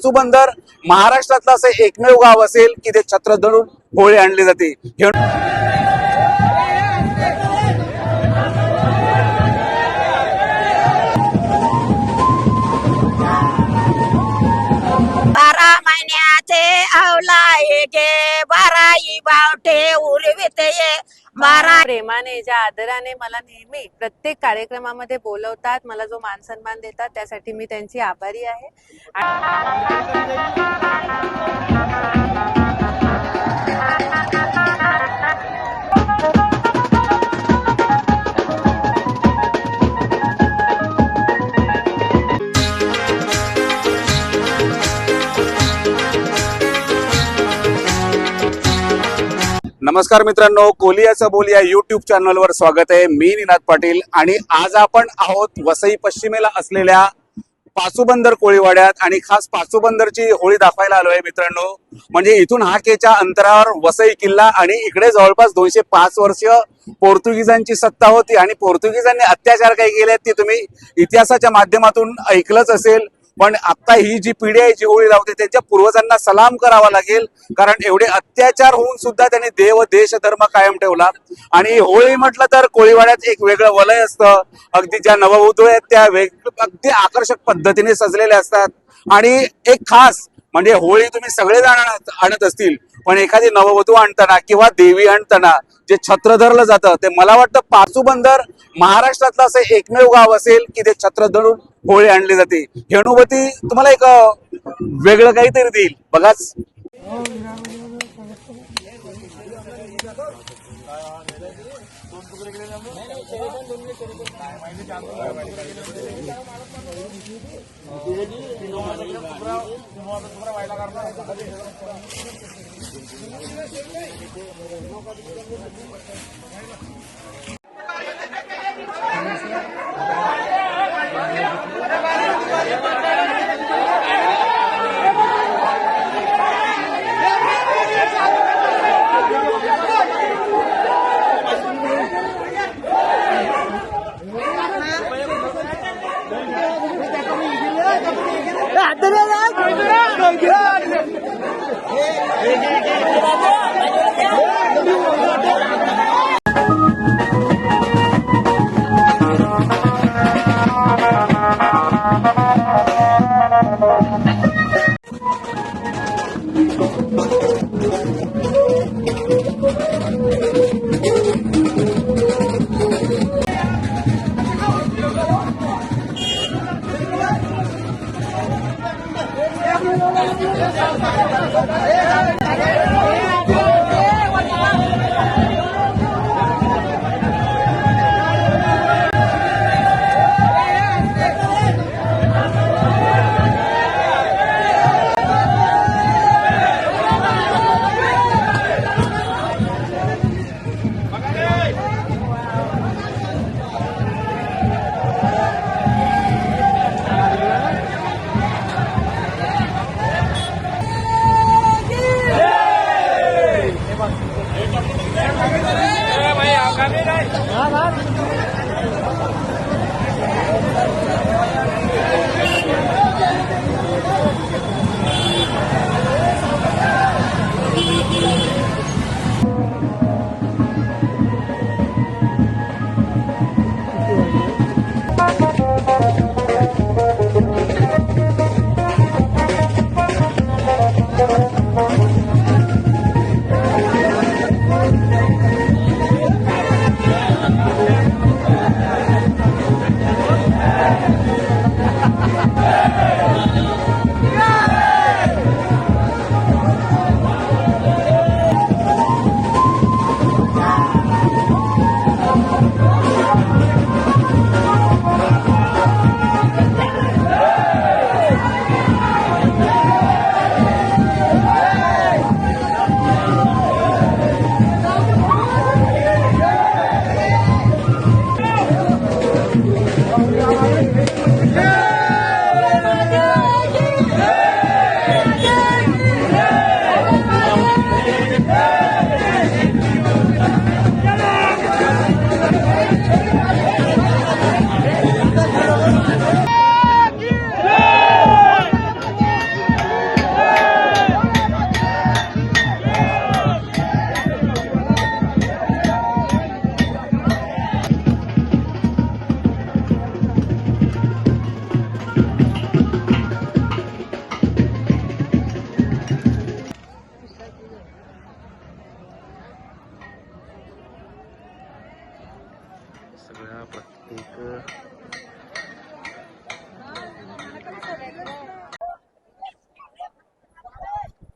पाचूबंदर महाराष्ट्रातलं असं एकमेव गाव असेल की ते छत्र धरून होळी आणली जाते। बारा महिन्याचे आवलाय गे बाराई बावटे उरविते बारा प्रेमाने ज्या आदराने मला नेहमी प्रत्येक कार्यक्रमामध्ये बोलवतात, मला जो मान सन्मान देतात त्यासाठी मी त्यांची आभारी आहे। नमस्कार मित्रांनो, कोलियाचं बोल या युट्यूब चॅनलवर स्वागत आहे। मी निनाद पाटील आणि आज आपण आहोत वसई पश्चिमेला असलेल्या पाचूबंदर कोळीवाड्यात आणि खास पाचूबंदरची होळी दाखवायला आलोय मित्रांनो। म्हणजे इथून हाकेच्या अंतरावर वसई किल्ला आणि इकडे जवळपास 205 वर्ष पोर्तुगीजांची सत्ता होती आणि पोर्तुगीजांनी अत्याचार काही केले ते तुम्ही इतिहासाच्या माध्यमातून ऐकलंच असेल। पण आता ही जी पिढी आहे जी होळी लावते त्यांच्या पूर्वजांना सलाम करावा लागेल, कारण एवढे अत्याचार होऊन सुद्धा त्यांनी देव देश धर्म कायम ठेवला। आणि होळी म्हटलं तर कोळीवाड्यात एक वेगळं वलय असतं। अगदी ज्या नववधू आहेत त्या अगदी आकर्षक पद्धतीने सजलेल्या असतात आणि एक खास म्हणजे होळी तुम्ही सगळेजण आणत असतील, पण एखादी नववधू आणताना किंवा देवी आणताना जे छत्र धरलं जातं ते मला वाटतं पाचूबंदर महाराष्ट्रातलं असं एकमेव गाव असेल की ते छत्र धरून होळी आणली जाते। ही अनुभूती तुम्हाला एक वेगळं काहीतरी देईल बघाच।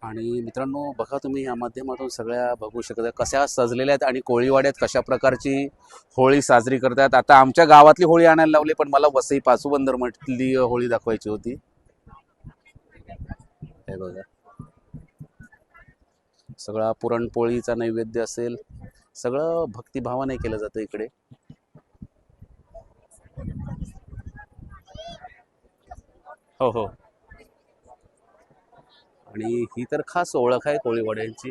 आणि मित्रांनो बघा तुम्ही या माध्यमातून सगळ्या बघू शकता कशा सजलेल्या आहेत आणि कोळीवाड्यात कशा प्रकारची होळी साजरी करतात. आता आमच्या गावातली होळी आणायला लावली, पण मला वसई पासूबंदर मधली होळी दाखवायची होती. हे बघा सगळा पुरणपोळीचा नैवेद्य असेल, सगळं भक्तिभावाने केलं जातं इकडे. हो हो. आणि ही तर खास ओळख आहे कोळीवाड्यांची.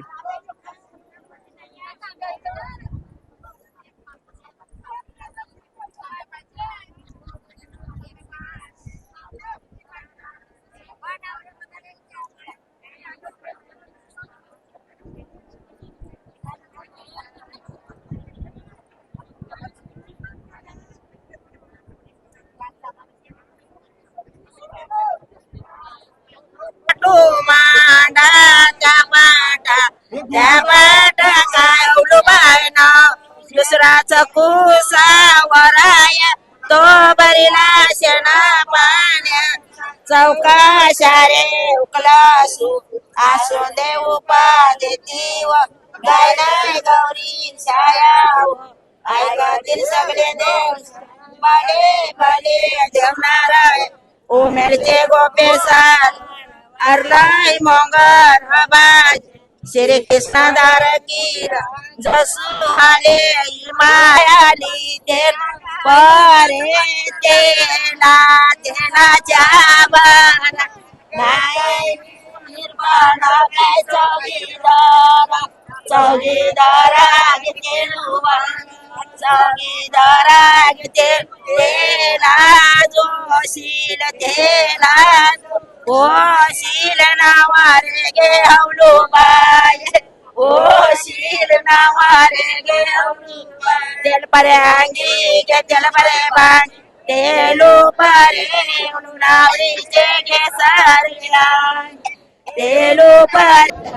मांडा त्या मांडा काय उलू बाय ना दुसराचा कुसावराय तो बरीला शेणा पाण्या चौका शारे उकलासू आसू देऊ देती व गायला गौरी छाया ऐकतील सगळे देव भले भले जेवणाराय उमेरचे गोपे साल अरलाई मोंगर हबाज श्री कृष्ण दारकीर जसू आले मायाली तेल परे तेला तेलाच्या बारा नाही निर्माणा काय चौकीदारा चौकीदारा तेलुवा चौकीदारा तेला जोशील तेला ओ शील नावारे गे हवलू बाय ओ शील नावारे गे हवलू तेल पर्यांगी गे तेल परे बांग तेलू परे नावरी गे सारिया तेलू परे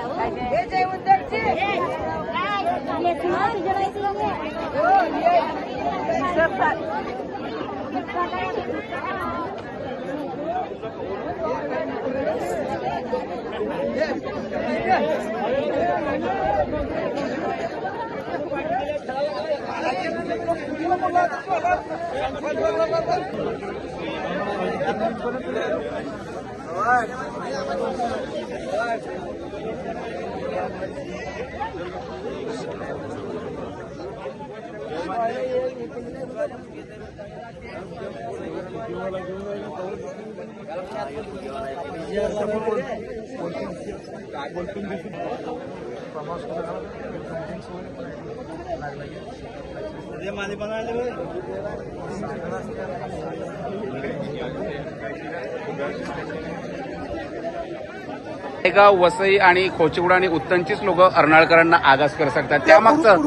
गाव वसई आणि खोचिवडा आणि उत्तनचीच लोक अर्नाळकरांना आगास करू शकतात. त्या मागचं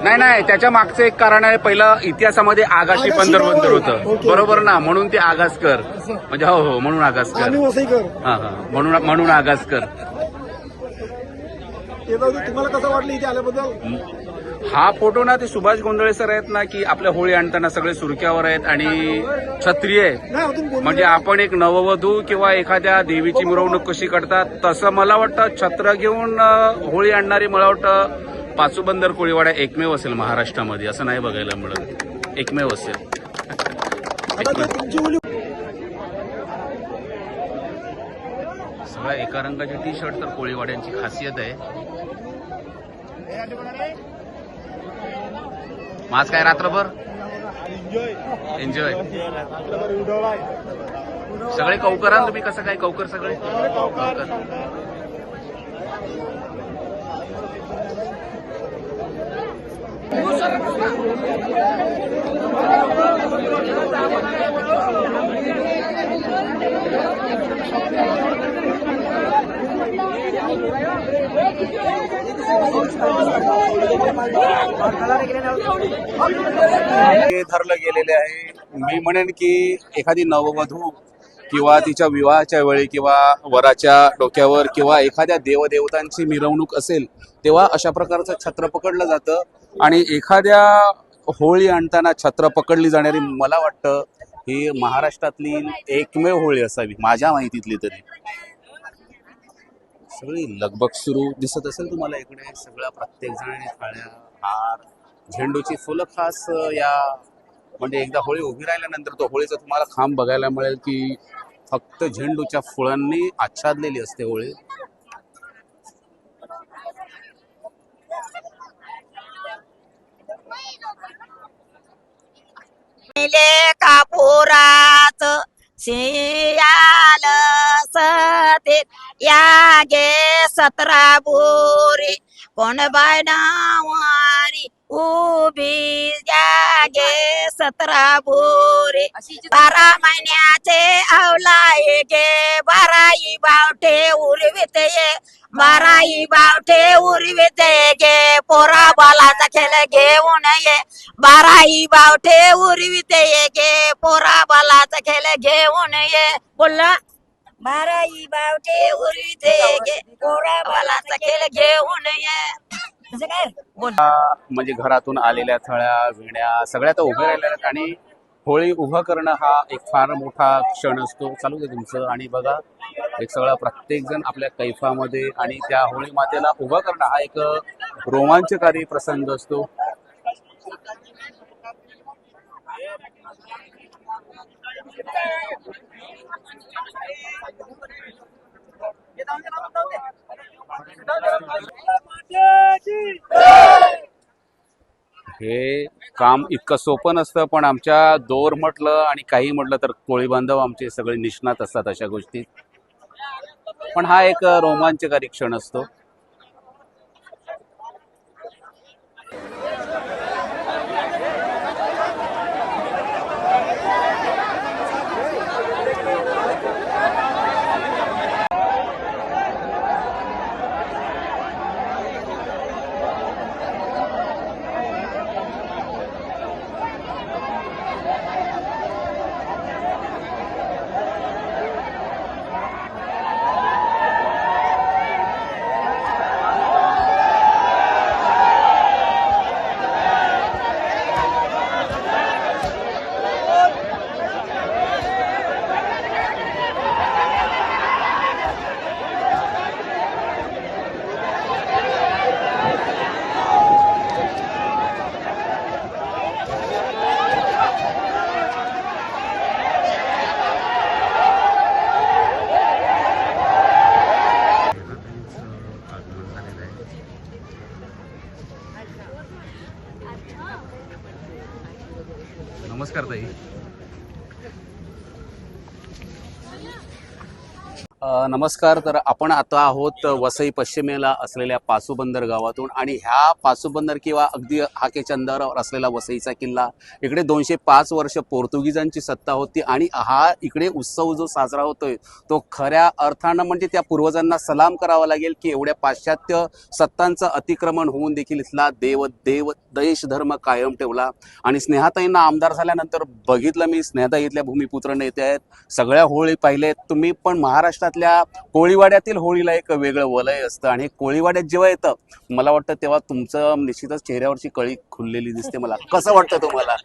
नाही त्याच्या मागचं एक कारण आहे. पहिलं इतिहासामध्ये आगाशी बंदर होतं, बरोबर ना, म्हणून ते आगासकर म्हणजे हो म्हणून आगासकर हा म्हणून आगासकर. तुम्हाला कसं वाटलं इथे आल्याबद्दल? हा फोटो ना ते सुभाष गोंधळे सर आहेत ना, की आपल्या होळी आणताना सगळे सुरक्यावर आहेत आणि छत्री आहे. म्हणजे आपण एक नववधू किंवा एखाद्या देवीची मिरवणूक कशी करतात तसं मला वाटतं छत्र घेऊन होळी आणणारी मला वाटतं पाचूबंदर कोळीवाडा एकमेव असेल महाराष्ट्रामध्ये. असं नाही बघायला मिळत, एकमेव असेल. सगळ्या एका रंगाचे टी शर्ट तर कोळीवाड्यांची खासियत आहे. आज काय रात्रभर एन्जॉय सगळे कौकरान. तुम्ही कसं काय कौकर सगळे कौकर. धरलं गेलेले आहे. मी म्हणेन की एखादी नववधू किंवा तिच्या विवाहाच्या वेळी किंवा वराच्या डोक्यावर किंवा एखाद्या देवदेवतांची मिरवणूक असेल तेव्हा अशा प्रकारचं छत्र पकडलं जातं. आणि एखाद्या होळी आणताना छत्र पकडली जाणारी मला वाटतं ही महाराष्ट्रातली एकमेव होळी असावी माझ्या माहितीतली तरी. सगळी लगबग सुरू दिसत असेल तुम्हाला इकडे. सगळ्या प्रत्येक जणांनी थाळ्या, हार, झेंडूची फुलं खास या म्हणजे एकदा होळी उभी राहिल्यानंतर तो होळीचा तुम्हाला खांब बघायला मिळेल की फक्त झेंडूच्या फुलांनी आच्छादलेली असते होळी. कापुरात शियाल सते या गे 17 बोरी कोण बाय नावारी उभी या गे 17 बोरी 12 महिन्याचे आवलाय गे 12 बावटे उरविते ये 12 बावटे उरविते गे पोरा बालाचा खेळ घेऊन ये 12 बावटे उरविते ये गे पोरा बालाचा खेळ घेऊन ये. बोलला 12 बावटे उरविते गे पोरा बालाचा खेळ घेऊन ये. असं काय बोल. म्हणजे घरातून आलेल्या थळ्या, विण्या सगळ्या तर उभ्या राहिल्या आहेत आणि होळी उभं करणं हा एक फार मोठा क्षण असतो. चालू दे तुमचं. आणि बघा एक सगळा प्रत्येक जण आपल्या कैफामध्ये आणि त्या होळी मातेला उभं करणं हा एक रोमांचकारी प्रसंग असतो. हे काम इतकं सोपं नसतं, पण आमच्या दोर म्हटलं आणि काही म्हटलं तर कोळी बांधव आमचे सगळे निष्णात असतात अशा गोष्टीत. पण हा एक रोमांचकारी क्षण असतो. नमस्कार ताई. नमस्कार. तर आपण आता आहोत वसई पश्चिमेला असलेल्या पासूबंदर गावातून आणि ह्या पासूबंदर किंवा अगदी हाकेच्या अंतरावर असलेला वसईचा किल्ला, इकडे 205 वर्ष पोर्तुगीजांची सत्ता होती आणि हा इकडे उत्सव जो साजरा होतोय तो खऱ्या अर्थानं म्हणजे त्या पूर्वजांना सलाम करावा लागेल की एवढ्या पाश्चात्य सत्तांचं अतिक्रमण होऊन देखील इथला देव देश धर्म कायम ठेवला. आणि स्नेहाताईंना आमदार झाल्यानंतर बघितलं मी, स्नेहाताई इथल्या भूमिपुत्र नेते आहेत, सगळ्या होळी पाहिलेत तुम्ही. पण महाराष्ट्रातल्या कोळीवाड्यातील होळीला एक वेगळं वलय असतं आणि कोळीवाड्यात जेव्हा येतं मला वाटतं तेव्हा तुमचं निश्चितच चेहऱ्यावरची कळी खुललेली दिसते. मला कसं वाटतं तुम्हाला?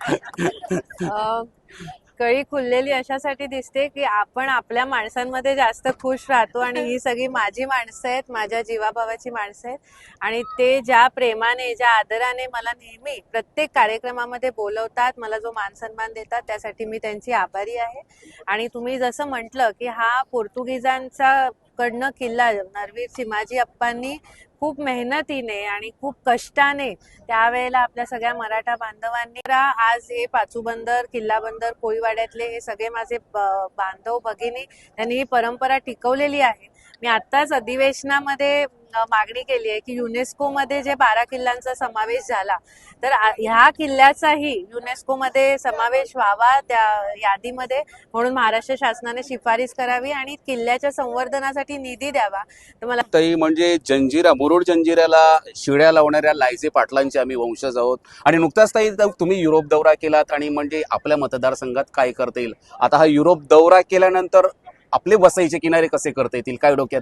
कळी खुललेली अशासाठी दिसते की आपण आपल्या माणसांमध्ये जास्त खुश राहतो आणि ही सगळी माझी माणसं आहेत, माझ्या जीवाभावाची माणसं आहेत आणि ते ज्या प्रेमाने, ज्या आदराने मला नेहमी प्रत्येक कार्यक्रमामध्ये बोलवतात, मला जो मान सन्मान देतात त्यासाठी मी त्यांची आभारी आहे. आणि तुम्ही जसं म्हटलं की हा पोर्तुगीजांचा कडनं किल्ला नरवीर चिमाजी अप्पांनी खूप मेहनतीने आणि खूप कष्टाने त्यावेळेला आपल्या सगळ्या मराठा बांधवांनी आज हे पाचूबंदर, किल्ला बंदर, कोळीवाड्यातले हे सगळे माझे बांधव भगिनी त्यांनी ही परंपरा टिकवलेली आहे. मी आत्ताच अधिवेशनामध्ये मागणी केली आहे की युनेस्को मध्ये जे 12 किल्ल्यांचा समावेश झाला तर ह्या किल्ल्याचाही युनेस्को मध्ये समावेश व्हावा त्या यादीमध्ये, म्हणून महाराष्ट्र शासनाने शिफारस करावी आणि किल्ल्याच्या संवर्धनासाठी निधी द्यावा. तर मला ताई म्हणजे जंजिरा, मुरुड जंजिऱ्याला शिड्या लावणाऱ्या लायजे पाटलांचे आम्ही वंशज आहोत आणि नुकताच ताई तुम्ही युरोप दौरा केलात आणि म्हणजे आपल्या मतदारसंघात काय करता येईल, आता हा युरोप दौरा केल्यानंतर आपले वसईचे किनारे कसे करता येतील, काय डोक्यात?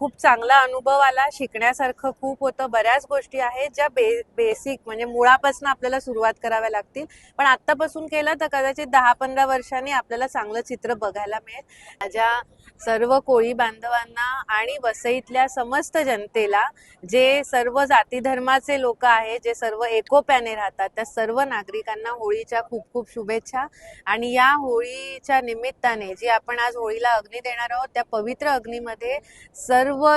खूप चांगला अनुभव आला, शिकण्यासारखं खूप होतं. बऱ्याच गोष्टी आहेत ज्या बेसिक म्हणजे मुळापासून आपल्याला सुरुवात कराव्या लागतील, पण आत्तापासून केलं तर कदाचित 10-15 वर्षांनी आपल्याला चांगलं चित्र बघायला मिळेल. माझ्या सर्व कोळी बांधवांना आणि वसईतल्या समस्त जनतेला, जे सर्व जाती धर्माचे लोक आहेत, जे सर्व एकोप्याने राहतात, त्या सर्व नागरिकांना होळीच्या खूप खूप शुभेच्छा. आणि या होळीच्या निमित्ताने जी आपण आज होळीला अग्नी देणार आहोत, त्या पवित्र अग्नीमध्ये सर्व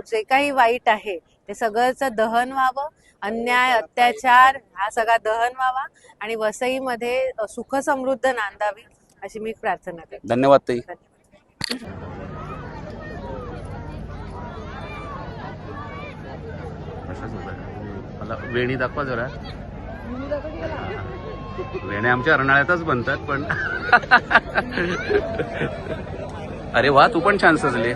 जे काही वाईट आहे ते सगळंच दहन व्हावं, अन्याय अत्याचार हा सगळा दहन व्हावा आणि वसईमध्ये सुख समृद्ध नांदावी अशी मी प्रार्थना करते. धन्यवाद ताई. मला वेणी दाखवा जरा. वेण्या आमच्या अर्नाळ्यातच बनतात पण अरे वा, तू पण छान सजली.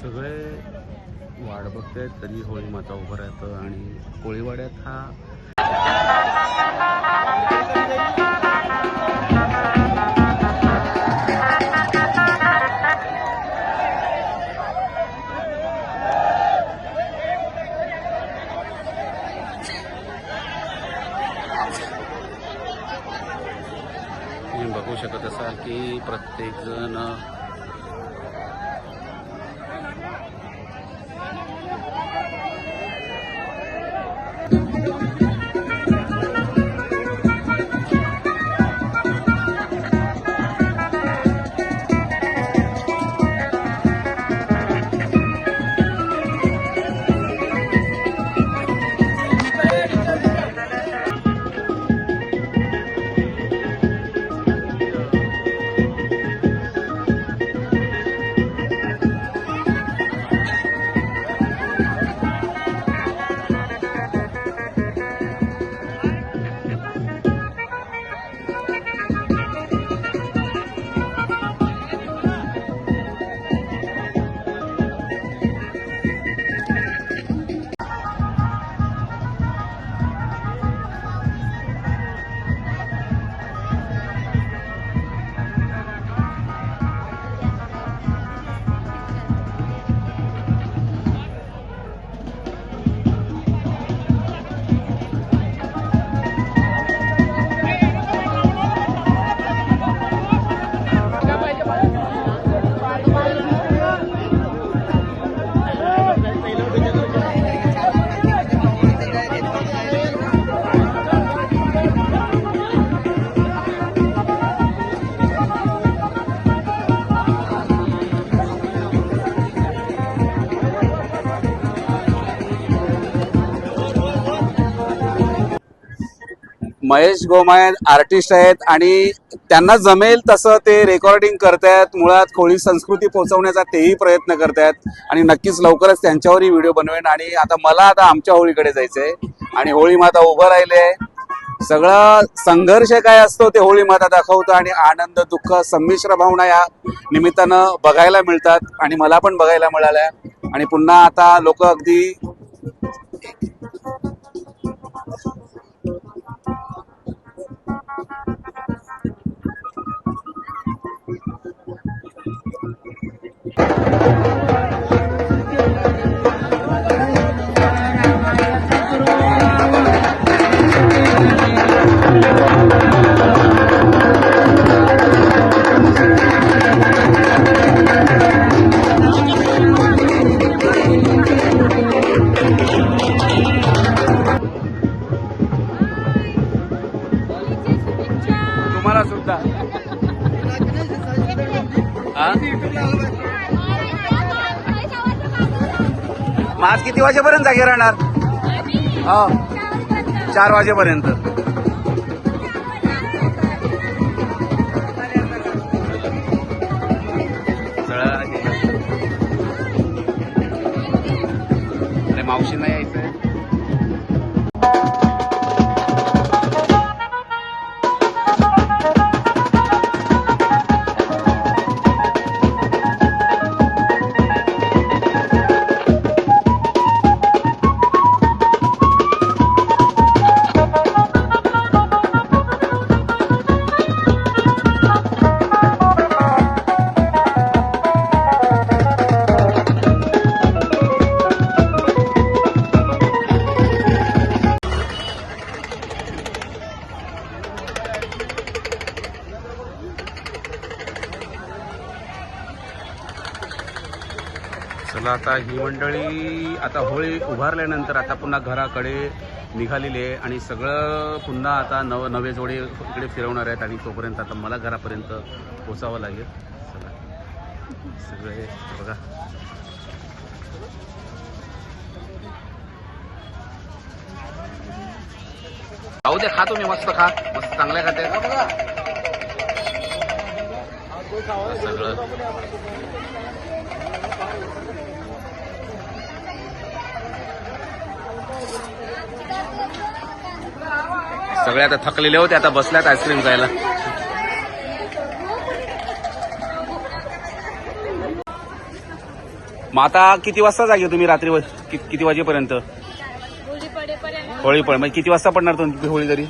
सगळे वाट बघतायत तरी होळी माता उभं राहतं. आणि कोळीवाड्यात हा तुम्ही बघू शकत असाल की प्रत्येक जण महेश गोमाय आर्टिस्ट आहेत आणि त्यांना जमेल तसं ते रेकॉर्डिंग करतायत. मुळात कोळी संस्कृती पोहोचवण्याचा तेही प्रयत्न करतायत आणि नक्कीच लवकरच त्यांच्यावरही व्हिडिओ बनवेन. आणि मला आमच्या होळीकडे जायचंय आणि होळी माता उभं राहिले. सगळा संघर्ष काय असतो ते होळी माता दाखवतं आणि आनंद दुःख संमिश्र भावना या निमित्तानं बघायला मिळतात आणि मला पण बघायला मिळाल्या. आणि पुन्हा आता लोक अगदी तुम्हाला सुद्धा आज किती वाजेपर्यंत जागे राहणार? 4 वाजेपर्यंत. अरे मावशींना यायचंय. चला आता ही मंडळी आता होळी उभारल्यानंतर आता पुन्हा घराकडे निघालेली आहे आणि सगळं पुन्हा आता नवे जोडे इकडे फिरवणार आहेत आणि तोपर्यंत आता मला घरापर्यंत पोचावं लागेल. चला सगळे बघा खाऊ दे, खा तुम्ही मस्त खा, मस्त चांगल्या खाते सगळं. सगळे आता थकलेले होते, आता बसल्यात आईस्क्रीम खायला. मग आता किती वाजता जागे तुम्ही रात्री किती वाजेपर्यंत? होळी म्हणजे किती वाजता पडणार तुमची होळी?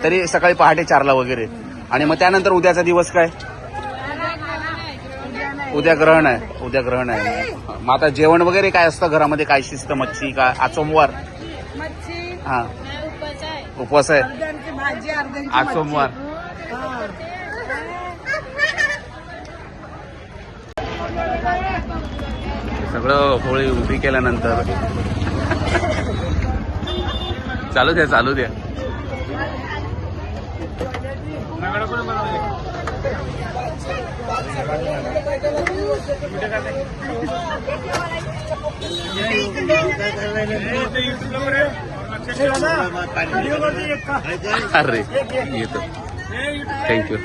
तरी सकाळी पहाटे 4ला वगैरे. आणि मग त्यानंतर उद्याचा दिवस काय? उद्या ग्रहण आहे. मग आता जेवण वगैरे काय असतं घरामध्ये? काय शिस्त? मच्छी का? आज सोमवार. हा उपवास आहे आज सोमवार. सगळं होळी उभी केल्यानंतर चालू द्या. अरे येतो, थँक्यू.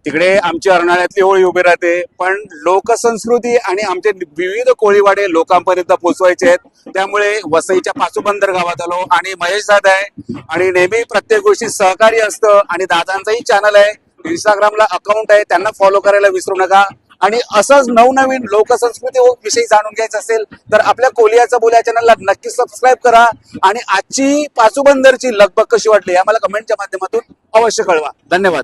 तिकडे आमची अर्नाळ्यातली होळी उभी राहते, पण लोकसंस्कृती आणि आमचे विविध कोळीवाडे लोकांपर्यंत पोहोचवायचे आहेत. त्यामुळे वसईच्या पाचूबंदर गावात आलो आणि महेश दादा आहे आणि नेहमी प्रत्येक गोष्टी सहकार्य असतं. आणि दादांचाही चॅनल आहे, इंस्टाग्रामला अकाउंट आहे, त्यांना फॉलो करायला विसरू नका. आणि असंच नवनवीन लोकसंस्कृती विषयी जाणून घ्यायचं असेल तर आपल्या कोलियाचं बोल या चॅनलला नक्की सबस्क्राईब करा. आणि आजची पाचूबंदरची लगबग कशी वाटली आम्हाला कमेंटच्या माध्यमातून अवश्य कळवा. धन्यवाद.